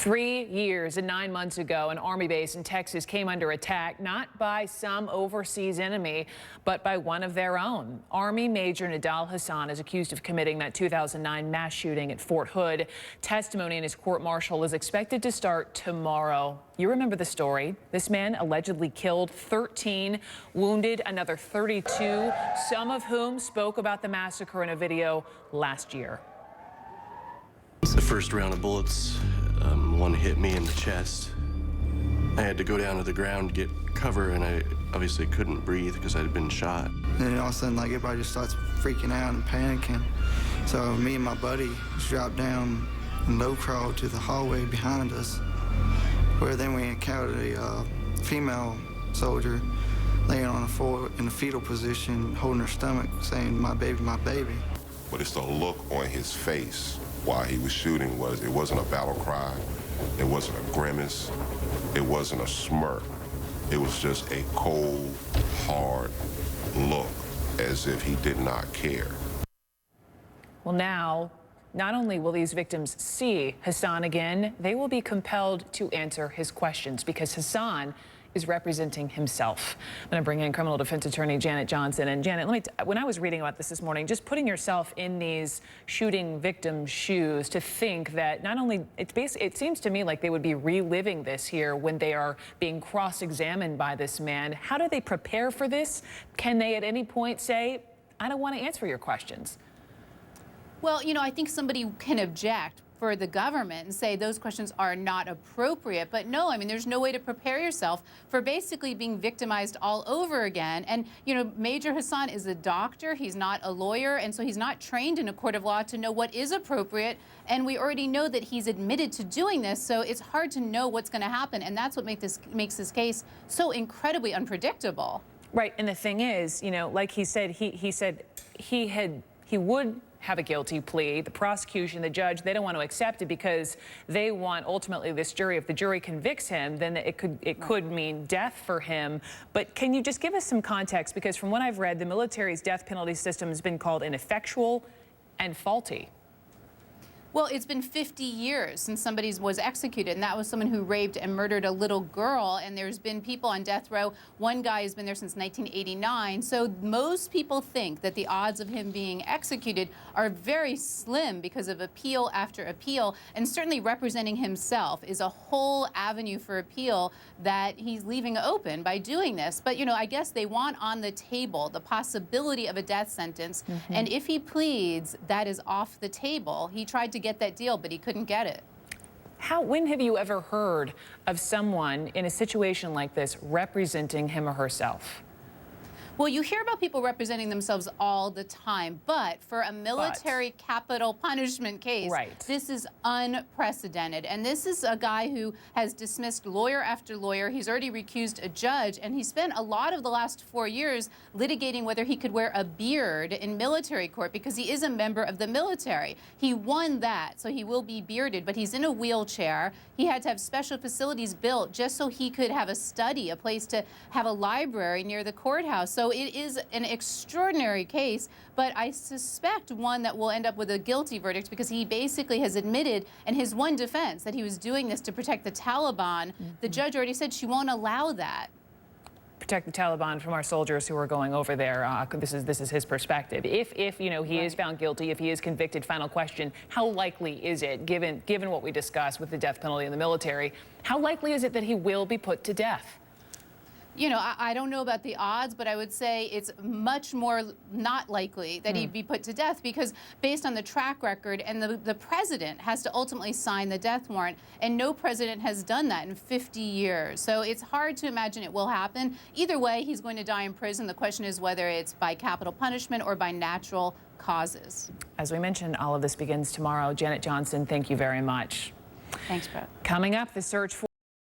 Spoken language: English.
3 years and 9 months ago, an Army base in Texas came under attack, not by some overseas enemy, but by one of their own. Army Major Nidal Hasan is accused of committing that 2009 mass shooting at Fort Hood. Testimony in his court-martial is expected to start tomorrow. You remember the story. This man allegedly killed 13, wounded another 32, some of whom spoke about the massacre in a video last year. The first round of bullets, one hit me in the chest. I had to go down to the ground to get cover, and I obviously couldn't breathe because I had been shot. And then all of a sudden, like, everybody just starts freaking out and panicking. So me and my buddy just dropped down and low crawled to the hallway behind us, where then we encountered a female soldier laying on the floor in a fetal position, holding her stomach, saying, "My baby, my baby." But it's the look on his face while he was shooting. It wasn't a battle cry, it wasn't a grimace, it wasn't a smirk. It was just a cold, hard look, as if he did not care. Well, now, not only will these victims see Hasan again, they will be compelled to answer his questions because Hasan is representing himself. I'm going to bring in criminal defense attorney Janet Johnson. And Janet, when I was reading about this morning, just putting yourself in these shooting victims' shoes, to think that not only it seems to me like they would be reliving this here when they are being cross-examined by this man. How do they prepare for this? Can they at any point say, "I don't want to answer your questions"? Well, you know, I think somebody can object for the government and say those questions are not appropriate. But no, I mean, there's no way to prepare yourself for basically being victimized all over again. And, you know, Major Hasan is a doctor. He's not a lawyer. And so he's not trained in a court of law to know what is appropriate. And we already know that he's admitted to doing this. So it's hard to know what's going to happen. And that's what makes this case so incredibly unpredictable. Right. And the thing is, you know, like he said he would have a guilty plea. The prosecution, the judge, they don't want to accept it because they want ultimately this jury. If the jury convicts him, then it could mean death for him. But can you just give us some context? Because from what I've read, the military's death penalty system has been called ineffectual and faulty. Well, it's been 50 years since somebody was executed, and that was someone who raped and murdered a little girl, and there's been people on death row. One guy has been there since 1989, so most people think that the odds of him being executed are very slim because of appeal after appeal, and certainly representing himself is a whole avenue for appeal that he's leaving open by doing this. But, you know, I guess they want on the table the possibility of a death sentence, and if he pleads, that is off the table. He tried to get that deal, but he couldn't get it. When have you ever heard of someone in a situation like this representing him or herself? Well, you hear about people representing themselves all the time, but for a military capital punishment case, this is unprecedented. And this is a guy who has dismissed lawyer after lawyer. He's already recused a judge, and he spent a lot of the last 4 years litigating whether he could wear a beard in military court because he is a member of the military. He won that, so he will be bearded, but he's in a wheelchair. He had to have special facilities built just so he could have a study, a place to have a library near the courthouse. So it is an extraordinary case, but I suspect one that will end up with a guilty verdict because he basically has admitted in his one defense that he was doing this to protect the Taliban. The judge already said she won't allow that. Protect the Taliban from our soldiers who are going over there. This is his perspective. If you know, he is found guilty, if he is convicted, final question, how likely is it, given what we discussed with the death penalty in the military, how likely is it that he will be put to death? You know, I don't know about the odds, but I would say it's much more not likely that he'd be put to death because based on the track record, and the president has to ultimately sign the death warrant, and no president has done that in 50 years. So it's hard to imagine it will happen. Either way, he's going to die in prison. The question is whether it's by capital punishment or by natural causes. As we mentioned, all of this begins tomorrow. Janet Johnson, thank you very much. Thanks, Brett. Coming up, the search for